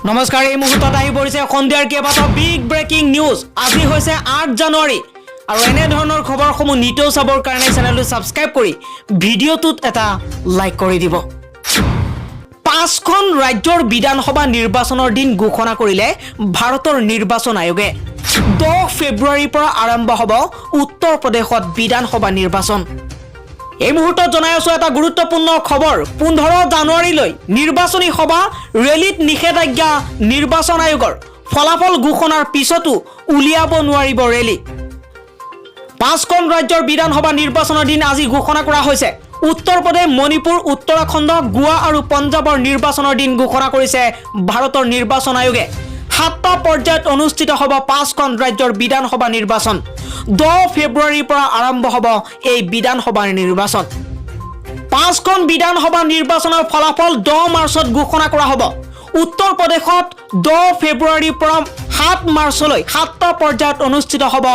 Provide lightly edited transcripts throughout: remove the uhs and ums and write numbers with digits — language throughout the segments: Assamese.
নমস্কাৰ এই মুহূৰ্তত আহি পৰিছে সন্ধিয়াৰ কেইবাটাও বিগ ব্ৰেকিং নিউজ আজি হৈছে 8 জানুৱাৰী আৰু এনে ধৰণৰ খবৰসমূহ নিতৌ চাবৰ কাৰণে চেনেলটো সাবস্ক্ৰাইব কৰি ভিডিঅটোত এটা লাইক কৰি দিব 5খন ৰাজ্যৰ বিধানসভা নিৰ্বাচনৰ দিন ঘোষণা কৰিলে ভাৰতৰ নিৰ্বাচন আয়োগে 10 ফেব্ৰুৱাৰীৰ পৰা আৰম্ভ হ'ব উত্তৰ প্ৰদেশত বিধানসভা নিৰ্বাচন এই মুহূৰ্তত জনাই আছো এটা গুৰুত্বপূৰ্ণ খবৰ 15 জানুৱাৰীলৈ নিৰ্বাচনী সভা ৰেলীত নিষেধাজ্ঞা নিৰ্বাচন আয়োগৰ ফলাফল ঘোষণাৰ পিছতো উলিয়াব নোৱাৰিব ৰেলী 5খন ৰাজ্যৰ বিধানসভা নিৰ্বাচনৰ দিন আজি ঘোষণা কৰা হৈছে উত্তৰ প্ৰদেশ মণিপুৰ উত্তৰাখণ্ড গোৱা আৰু পঞ্জাবৰ নিৰ্বাচনৰ দিন ঘোষণা কৰিছে ভাৰতৰ নিৰ্বাচন আয়োগে 7টা পৰ্যায়ত অনুষ্ঠিত হ'ব 5খন ৰাজ্যৰ বিধানসভা নিৰ্বাচন 10 ফেব্ৰুৱাৰীৰ পৰা আৰম্ভ হ'ব এই বিধানসভাৰ নিৰ্বাচন 5খন বিধানসভা নিৰ্বাচনৰ ফলাফল 10 মাৰ্চত ঘোষণা কৰা হ'ব উত্তৰ প্ৰদেশত 10 ফেব্ৰুৱাৰীৰ পৰা 7 মাৰ্চলৈ 7টা পৰ্যায়ত অনুষ্ঠিত হ'ব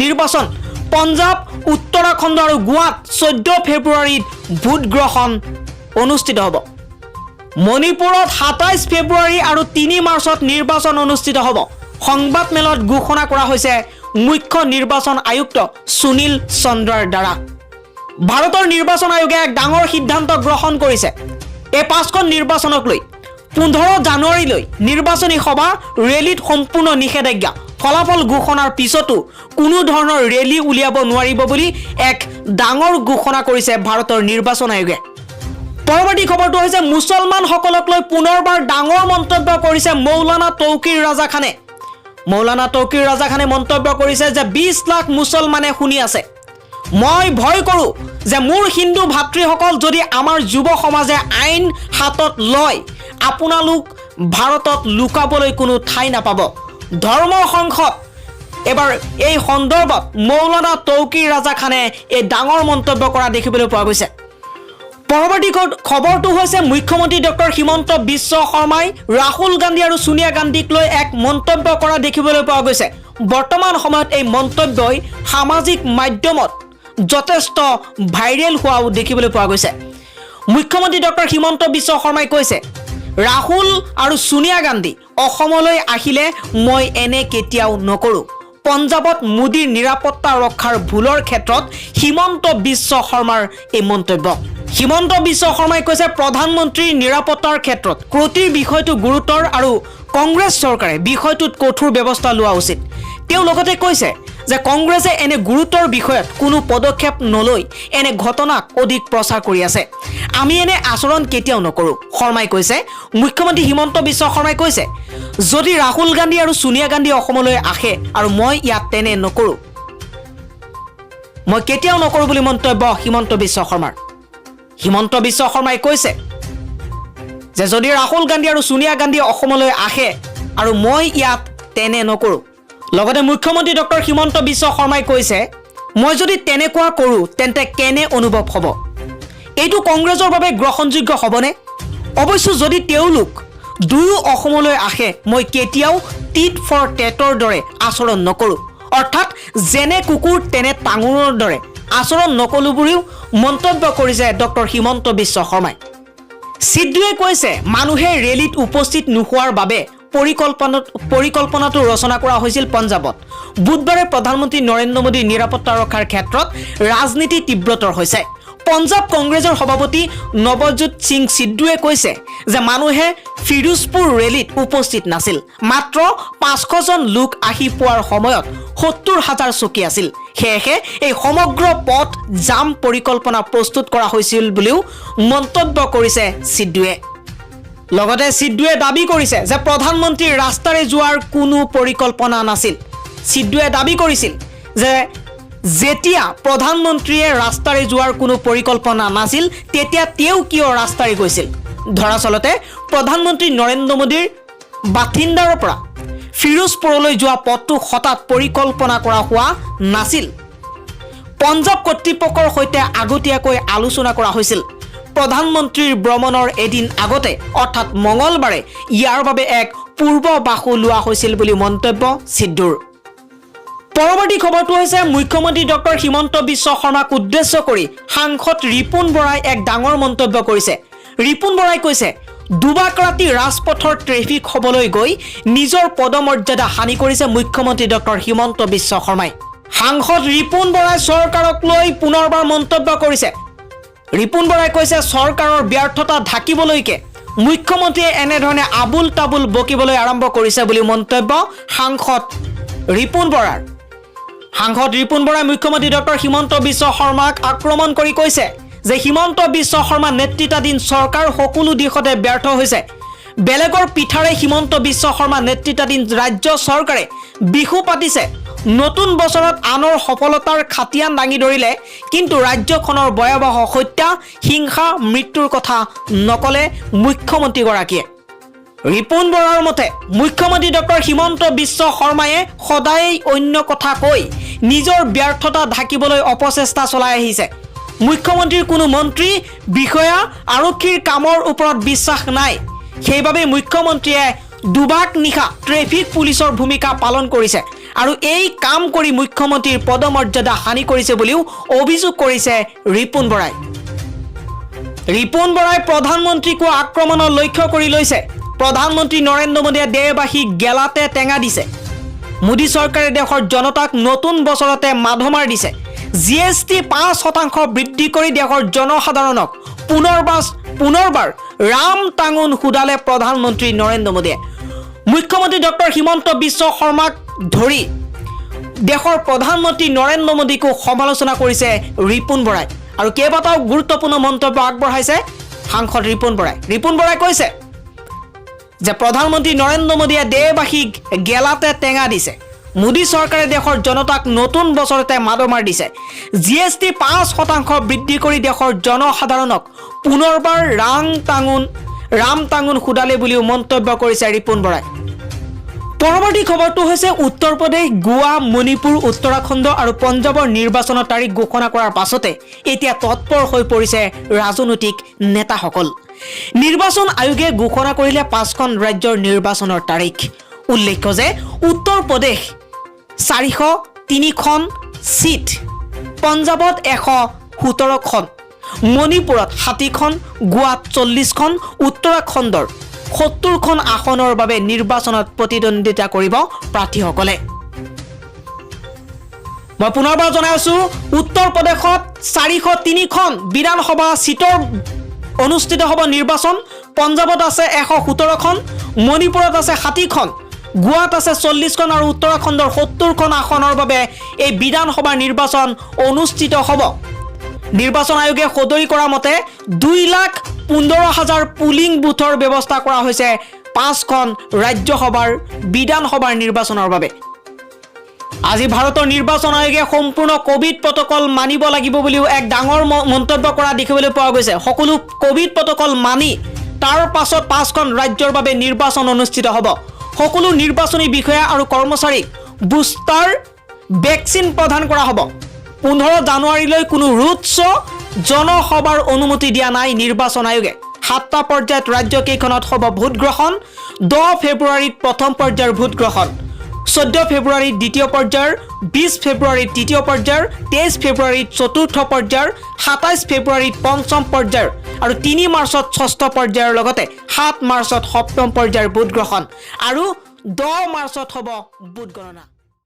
নিৰ্বাচন পঞ্জাব উত্তৰাখণ্ড আৰু গোৱাত 14 ফেব্ৰুৱাৰীত ভোট গ্ৰহণ অনুষ্ঠিত হ'ব মণিপুৰত 27 ফেব্ৰুৱাৰী আৰু 3 মাৰ্চত নিৰ্বাচন অনুষ্ঠিত হ'ব সংবাদ মেলত ঘোষণা কৰা হৈছে মুখ্য নিৰ্বাচন আয়ুক্ত সুনীল চন্দ্ৰৰ দ্বাৰা ভাৰতৰ নিৰ্বাচন আয়োগে এক ডাঙৰ সিদ্ধান্ত গ্ৰহণ কৰিছে এই 5খন নিৰ্বাচনক লৈ 15 জানুৱাৰীলৈ নিৰ্বাচনী সভা ৰেলীত সম্পূৰ্ণ নিষেধাজ্ঞা ফলাফল ঘোষণাৰ পিছতো কোনো ধৰণৰ ৰেলী উলিয়াব নোৱাৰিব বুলি এক ডাঙৰ ঘোষণা কৰিছে ভাৰতৰ নিৰ্বাচন আয়োগে পৰৱৰ্তী খবৰটো হৈছে মুছলমান সকলক লৈ পুনৰবাৰ ডাঙৰ মন্তব্য কৰিছে মৌলানা তৌকিৰ ৰাজা খানে মৌলানা তৌকিৰ ৰাজা খানে মন্তব্য কৰিছে যে 20 লাখ মুছলমানে শুনি আছে মই ভয় কৰো যে মোৰ হিন্দু ভাতৃসকল যদি আমাৰ যুৱ সমাজে আইন হাতত লয় আপোনালোক ভাৰতত লুকাবলৈ কোনো ঠাই নাপাব ধৰ্ম সংসদ এবাৰ এই সন্দৰ্ভত মৌলানা তৌকিৰ ৰাজা খানে এই ডাঙৰ মন্তব্য কৰা দেখিবলৈ পোৱা গৈছে পৰৱৰ্তী খবৰটো হৈছে মুখ্যমন্ত্ৰী ডক্টৰ হিমন্ত বিশ্ব শৰ্মাই ৰাহুল গান্ধী আৰু সোনিয়া গান্ধীক লৈ এক মন্তব্য কৰা দেখিবলৈ পোৱা গৈছে বৰ্তমান সময়ত এই মন্তব্যই সামাজিক মাধ্যমত যথেষ্ট ভাইৰেল হোৱাও দেখিবলৈ পোৱা গৈছে মুখ্যমন্ত্ৰী ডক্টৰ হিমন্ত বিশ্ব শৰ্মাই কৈছে ৰাহুল আৰু সোনিয়া গান্ধী অসমলৈ আহিলে মই এনে কেতিয়াও নকৰো পঞ্জাবত মোদীৰ নিৰাপত্তা ৰক্ষাৰ ভুলৰ ক্ষেত্ৰত হিমন্ত বিশ্ব শৰ্মাৰ এই মন্তব্য হিমন্ত বিশ্ব শৰ্মাই কৈছে প্ৰধানমন্ত্ৰীৰ নিৰাপত্তাৰ ক্ষেত্ৰত ক্ৰটিৰ বিষয়টো গুৰুতৰ আৰু কংগ্ৰেছ চৰকাৰে বিষয়টোত কঠোৰ ব্যৱস্থা লোৱা উচিত তেওঁ লগতে কৈছে যে কংগ্ৰেছে এনে গুৰুতৰ বিষয়ত কোনো পদক্ষেপ নলৈ এনে ঘটনাক অধিক প্ৰচাৰ কৰি আছে আমি এনে আচৰণ কেতিয়াও নকৰো শৰ্মাই কৈছে মুখ্যমন্ত্ৰী হিমন্ত বিশ্ব শৰ্মাই কৈছে যদি ৰাহুল গান্ধী আৰু সোনিয়া গান্ধী অসমলৈ আহে আৰু মই ইয়াত তেনে নকৰো মই কেতিয়াও নকৰো বুলি মন্তব্য হিমন্ত বিশ্ব শৰ্মাৰ হিমন্ত বিশ্ব শৰ্মাই কৈছে যে যদি ৰাহুল গান্ধী আৰু সোনিয়া গান্ধী অসমলৈ আহে আৰু মই ইয়াত তেনে নকৰো লগতে মুখ্যমন্ত্ৰী ডক্টৰ হিমন্ত বিশ্ব শৰ্মাই কৈছে মই যদি তেনেকুৱা কৰো তেন্তে কেনে অনুভৱ হ'ব এইটো কংগ্ৰেছৰ বাবে গ্ৰহণযোগ্য হ'বনে অৱশ্য যদি তেওঁলোক দুয়ো অসমলৈ আহে মই কেতিয়াও টিট ফৰ টেটৰ দৰে আচৰণ নকৰো অৰ্থাৎ যেনে কুকুৰ তেনে টাঙোৰৰ দৰে আচৰণ নকলো বুলিও মন্তব্য কৰিছে ডক্টৰ হিমন্ত বিশ্ব শৰ্মাই সিদ্ধুৱে কৈছে মানুহে ৰেলীত উপস্থিত নোহোৱাৰ বাবে পৰিকল্পনাটো ৰচনা কৰা হৈছিল পঞ্জাবত বুধবাৰে প্ৰধানমন্ত্ৰী নৰেন্দ্ৰ মোদীৰ নিৰাপত্তা ৰক্ষাৰ ক্ষেত্ৰত ৰাজনীতি তীব্ৰতৰ হৈছে পঞ্জাব কংগ্ৰেছৰ সভাপতি নৱজোৎ সিং সিদ্ধুৱে কৈছে যে মানুহে ফিৰোজপুৰ ৰেলীত উপস্থিত নাছিল মাত্ৰ 500 জন লোক আহি পোৱাৰ সময়ত 70,000 চকী আছিল সেয়েহে এই সমগ্ৰ পথ জাম পৰিকল্পনা প্ৰস্তুত কৰা হৈছিল বুলিও মন্তব্য কৰিছে সিদ্ধুৱে লগতে সিদ্ধুৱে দাবী কৰিছে যে প্ৰধানমন্ত্ৰীৰ ৰাস্তাৰে যোৱাৰ কোনো পৰিকল্পনা নাছিল সিদ্ধুৱে দাবী কৰিছিল যে যেতিয়া প্ৰধানমন্ত্ৰীয়ে ৰাস্তাৰে যোৱাৰ কোনো পৰিকল্পনা নাছিল তেতিয়া তেওঁ কিয় ৰাস্তাৰে গৈছিল ধৰাচলতে প্ৰধানমন্ত্ৰী নৰেন্দ্ৰ মোদীৰ বাথিন্দাৰৰ পৰা ফিৰোজপুৰলৈ যোৱা পথটো হঠাৎ পৰিকল্পনা কৰা হোৱা নাছিল পঞ্জাব কৰ্তৃপক্ষৰ সৈতে আগতীয়াকৈ আলোচনা কৰা হৈছিল প্ৰধানমন্ত্ৰীৰ ভ্ৰমণৰ এদিন আগতে অৰ্থাৎ মঙলবাৰে ইয়াৰ বাবে এক পূৰ্ববাসু লোৱা হৈছিল বুলি মন্তব্য সিদ্ধুৰ পৰৱৰ্তী খবৰটো হৈছে মুখ্যমন্ত্ৰী ডক্টৰ হিমন্ত বিশ্ব শৰ্মাক উদ্দেশ্য কৰি সাংসদ ৰিপুন বৰাই এক ডাঙৰ মন্তব্য কৰিছে ৰিপুন বৰাই কৈছে দুবাক ৰাতি ৰাজপথৰ ট্ৰেফিক হ'বলৈ গৈ নিজৰ পদমৰ্যাদা হানি কৰিছে মুখ্যমন্ত্ৰী ডক্টৰ হিমন্ত বিশ্ব শৰ্মাই সাংসদ ৰিপুন বৰাই চৰকাৰক লৈ পুনৰবাৰ মন্তব্য কৰিছে ৰিপুন বৰাই কৈছে চৰকাৰৰ ব্যৰ্থতা ঢাকিবলৈকে মুখ্যমন্ত্ৰীয়ে এনেধৰণে আবুল তাবুল বকিবলৈ আৰম্ভ কৰিছে বুলি মন্তব্য সাংসদ ৰিপুন বৰাই মুখ্যমন্ত্ৰী ডক্টৰ হিমন্ত বিশ্ব শৰ্মাক আক্ৰমণ কৰি কৈছে যে হিমন্ত বিশ্ব শৰ্মা নেতৃত্বাধীন চৰকাৰ সকলো দিশতে ব্যৰ্থ হৈছে বেলেগৰ পিঠাৰে হিমন্ত বিশ্ব শৰ্মা নেতৃত্বাধীন ৰাজ্য চৰকাৰে বিহু পাতিছে নতুন বছৰত আনৰ সফলতাৰ খাতিয়ান দাঙি ধৰিলে কিন্তু ৰাজ্যখনৰ ভয়াৱহ হত্যা হিংসা মৃত্যুৰ কথা নকলে মুখ্যমন্ত্ৰীগৰাকীয়ে ৰিপুন বৰাৰ মতে মুখ্যমন্ত্ৰী ডক্টৰ হিমন্ত বিশ্ব শৰ্মায়ে সদায় অন্য কথা কৈ নিজৰ ব্যৰ্থতা ঢাকিবলৈ অপচেষ্টা চলাই আহিছে মুখ্যমন্ত্ৰীৰ কোনো মন্ত্ৰী বিষয়া আৰক্ষীৰ কামৰ ওপৰত বিশ্বাস নাই সেইবাবে মুখ্যমন্ত্ৰীয়ে দুবাক নিশা ট্ৰেফিক পুলিচৰ ভূমিকা পালন কৰিছে আৰু এই কাম কৰি মুখ্যমন্ত্ৰীৰ পদমৰ্যাদা হানি কৰিছে বুলিও অভিযোগ কৰিছে ৰিপুন বৰাই প্ৰধানমন্ত্ৰীকো আক্ৰমণৰ লক্ষ্য কৰি লৈছে প্ৰধানমন্ত্ৰী নৰেন্দ্ৰ মোদীয়ে দেশবাসীক গেলাতে টেঙা দিছে মোদী চৰকাৰে দেশৰ জনতাক নতুন বছৰতে মাধমাৰ দিছে জিএসটি 5% বৃদ্ধি কৰি দেশৰ জনসাধাৰণক পুনৰবাৰ ৰাম টাঙুন সুদালে প্ৰধানমন্ত্ৰী নৰেন্দ্ৰ মোদীয়ে মুখ্যমন্ত্ৰী ডক্টৰ হিমন্ত বিশ্ব শৰ্মাক ধৰি দেশৰ প্ৰধানমন্ত্ৰী নৰেন্দ্ৰ মোদীকো সমালোচনা কৰিছে ৰিপুন বৰাই আৰু কেইবাটাও গুৰুত্বপূৰ্ণ মন্তব্য আগবঢ়াইছে সাংসদ ৰিপুন বৰাই কৈছে যে প্ৰধানমন্ত্ৰী নৰেন্দ্ৰ মোদীয়ে দেশবাসীক গেলাতে টেঙা দিছে মোদী চৰকাৰে দেশৰ জনতাক নতুন বছৰতে মাধমাৰ দিছে জিএসটি 5% বৃদ্ধি কৰি দেশৰ জনসাধাৰণক পুনৰবাৰ ৰাম টাঙুন সুদালে বুলিও মন্তব্য কৰিছে ৰিপুন বৰাই পৰৱৰ্তী খবৰটো হৈছে উত্তৰ প্ৰদেশ গোৱা মণিপুৰ উত্তৰাখণ্ড আৰু পঞ্জাবৰ নিৰ্বাচনৰ তাৰিখ ঘোষণা কৰাৰ পাছতে এতিয়া তৎপৰ হৈ পৰিছে ৰাজনৈতিক নেতাসকল নিৰ্বাচন আয়োগে ঘোষণা কৰিলে 5খন ৰাজ্যৰ নিৰ্বাচনৰ তাৰিখ উল্লেখ্য যে উত্তৰ প্ৰদেশ 403খন সিট পঞ্জাবত 117খন মণিপুৰত 60খন গোৱাত 40খন উত্তৰাখণ্ডৰ 70খন আসনৰ বাবে নিৰ্বাচনত প্ৰতিদ্বন্দ্বিতা কৰিব প্ৰাৰ্থীসকলে মই পুনৰবাৰ জনাই আছো উত্তৰ প্ৰদেশত 403খন বিধানসভা সিটৰ অনুষ্ঠিত হ'ব নিৰ্বাচন পঞ্জাবত আছে 117খন মণিপুৰত আছে 60খন গোৱাত আছে 40খন আৰু উত্তৰাখণ্ডৰ 70খন আসনৰ বাবে এই বিধানসভা নিৰ্বাচন অনুষ্ঠিত হ'ব নিৰ্বাচন আয়োগে সদৰি কৰা মতে 2,15,000 পুলিং বুথৰ ব্যৱস্থা কৰা হৈছে 5খন ৰাজ্যসভাৰ বিধানসভাৰ নিৰ্বাচনৰ বাবে আজি ভাৰতৰ নিৰ্বাচন আয়োগে সম্পূৰ্ণ কোভিড প্ৰটকল মানিব লাগিব বুলিও এক ডাঙৰ মন্তব্য কৰা দেখিবলৈ পোৱা গৈছে সকলো কোভিড প্ৰটকল মানি তাৰ পাছত 5খন ৰাজ্যৰ বাবে নিৰ্বাচন অনুষ্ঠিত হ'ব সকলো নিৰ্বাচনী বিষয়া আৰু কৰ্মচাৰীক বুষ্টাৰ ভেকচিন প্ৰদান কৰা হ'ব 15 জানুৱাৰীলৈ কোনো ৰোড শ্ব' জনসভাৰ অনুমতি দিয়া নাই নিৰ্বাচন আয়োগে 7টা পৰ্যায়ত ৰাজ্য কেইখনত হ'ব ভোট গ্ৰহণ 10 ফেব্ৰুৱাৰীত প্ৰথম পৰ্যায়ৰ ভোট গ্ৰহণ 14 ফেব্ৰুৱাৰীত দ্বিতীয় পৰ্যায়ৰ 20 ফেব্ৰুৱাৰীত তৃতীয় পৰ্যায়ৰ 23 ফেব্ৰুৱাৰীত চতুৰ্থ পৰ্যায়ৰ 27 ফেব্ৰুৱাৰীত পঞ্চম পৰ্যায়ৰ আৰু 3 মাৰ্চত ষষ্ঠ পৰ্যায়ৰ লগতে 7 মাৰ্চত সপ্তম পৰ্যায়ৰ ভোট গ্ৰহণ আৰু 10 মাৰ্চত হ'ব ভোট গণনা